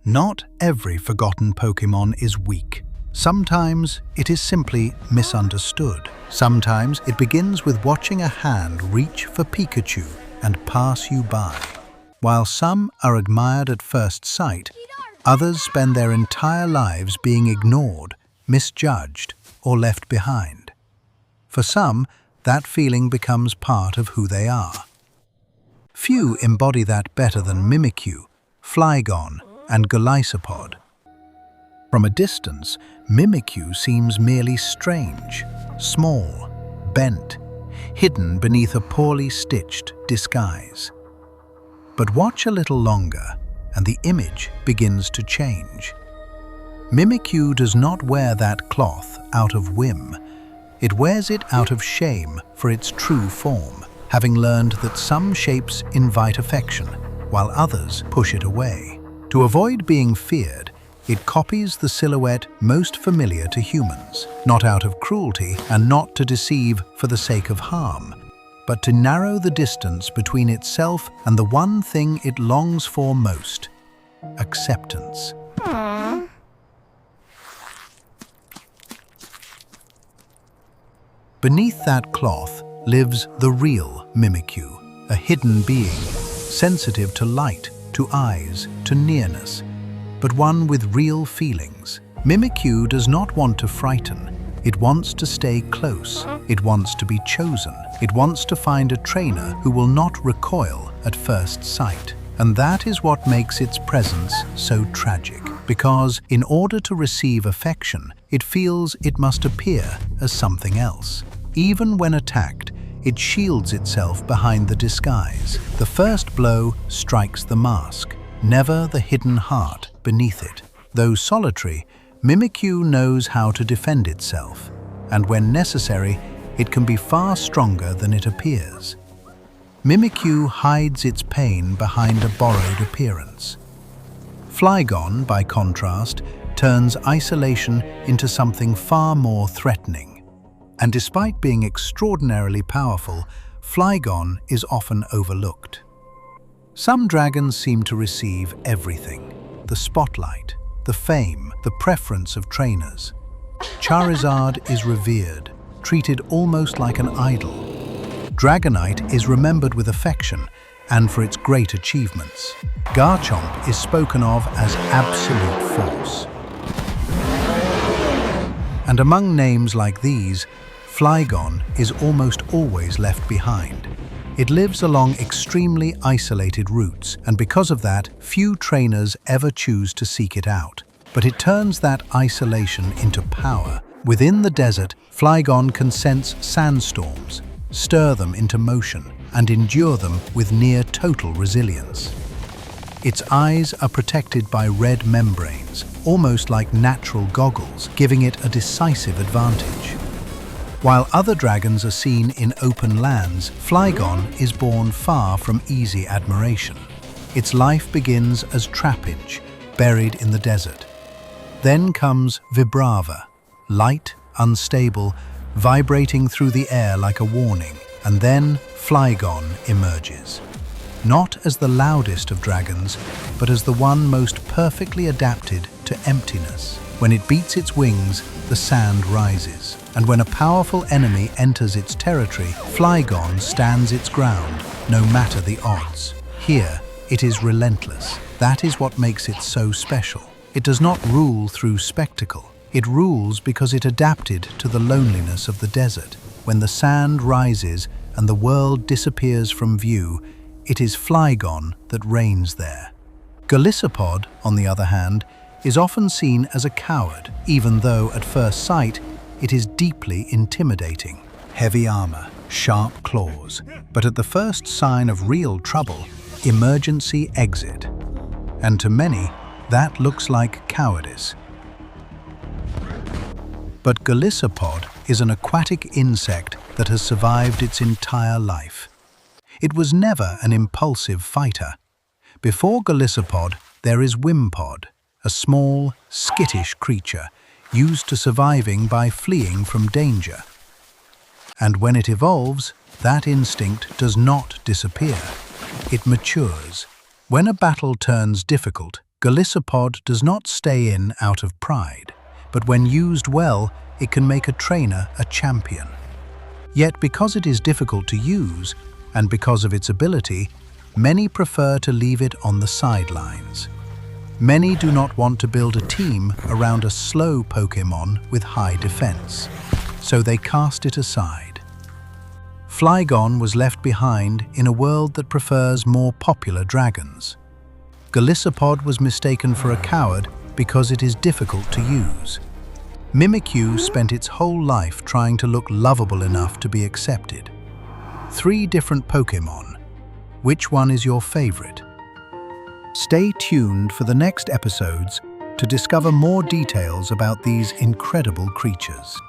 Not every forgotten Pokémon is weak. Sometimes it is simply misunderstood. Sometimes it begins with watching a hand reach for Pikachu and pass you by. While some are admired at first sight, others spend their entire lives being ignored, misjudged, or left behind. For some, that feeling becomes part of who they are. Few embody that better than Mimikyu, Flygon, and Golisopod. From a distance, Mimikyu seems merely strange, small, bent, hidden beneath a poorly stitched disguise. But watch a little longer, and the image begins to change. Mimikyu does not wear that cloth out of whim. It wears it out of shame for its true form, having learned that some shapes invite affection, while others push it away. To avoid being feared, it copies the silhouette most familiar to humans, not out of cruelty and not to deceive for the sake of harm, but to narrow the distance between itself and the one thing it longs for most: acceptance. Beneath that cloth lives the real Mimikyu, a hidden being, sensitive to light, to eyes, to nearness, but one with real feelings. Mimikyu does not want to frighten. It wants to stay close. It wants to be chosen. It wants to find a trainer who will not recoil at first sight. And that is what makes its presence so tragic, because in order to receive affection, it feels it must appear as something else. Even when attacked, it shields itself behind the disguise. The first blow strikes the mask, never the hidden heart beneath it. Though solitary, Mimikyu knows how to defend itself, and when necessary, it can be far stronger than it appears. Mimikyu hides its pain behind a borrowed appearance. Flygon, by contrast, turns isolation into something far more threatening. And despite being extraordinarily powerful, Flygon is often overlooked. Some dragons seem to receive everything: the spotlight, the fame, the preference of trainers. Charizard is revered, treated almost like an idol. Dragonite is remembered with affection and for its great achievements. Garchomp is spoken of as absolute force. And among names like these, Flygon is almost always left behind. It lives along extremely isolated routes, and because of that, few trainers ever choose to seek it out. But it turns that isolation into power. Within the desert, Flygon can sense sandstorms, stir them into motion, and endure them with near-total resilience. Its eyes are protected by red membranes, almost like natural goggles, giving it a decisive advantage. While other dragons are seen in open lands, Flygon is born far from easy admiration. Its life begins as trappage, buried in the desert. Then comes Vibrava, light, unstable, vibrating through the air like a warning, and then Flygon emerges. Not as the loudest of dragons, but as the one most perfectly adapted to emptiness. When it beats its wings, the sand rises, and when a powerful enemy enters its territory, Flygon stands its ground, no matter the odds. Here, it is relentless. That is what makes it so special. It does not rule through spectacle. It rules because it adapted to the loneliness of the desert. When the sand rises and the world disappears from view, it is Flygon that reigns there. Golisopod, on the other hand, is often seen as a coward, even though at first sight it is deeply intimidating. Heavy armor, sharp claws, but at the first sign of real trouble, emergency exit. And to many, that looks like cowardice. But Golisopod is an aquatic insect that has survived its entire life. It was never an impulsive fighter. Before Golisopod, there is Wimpod, a small, skittish creature used to surviving by fleeing from danger. And when it evolves, that instinct does not disappear. It matures. When a battle turns difficult, Golisopod does not stay in out of pride, but when used well, it can make a trainer a champion. Yet because it is difficult to use, and because of its ability, many prefer to leave it on the sidelines. Many do not want to build a team around a slow Pokémon with high defense, so they cast it aside. Flygon was left behind in a world that prefers more popular dragons. Golisopod was mistaken for a coward because it is difficult to use. Mimikyu spent its whole life trying to look lovable enough to be accepted. 3 different Pokémon. Which one is your favorite? Stay tuned for the next episodes to discover more details about these incredible creatures.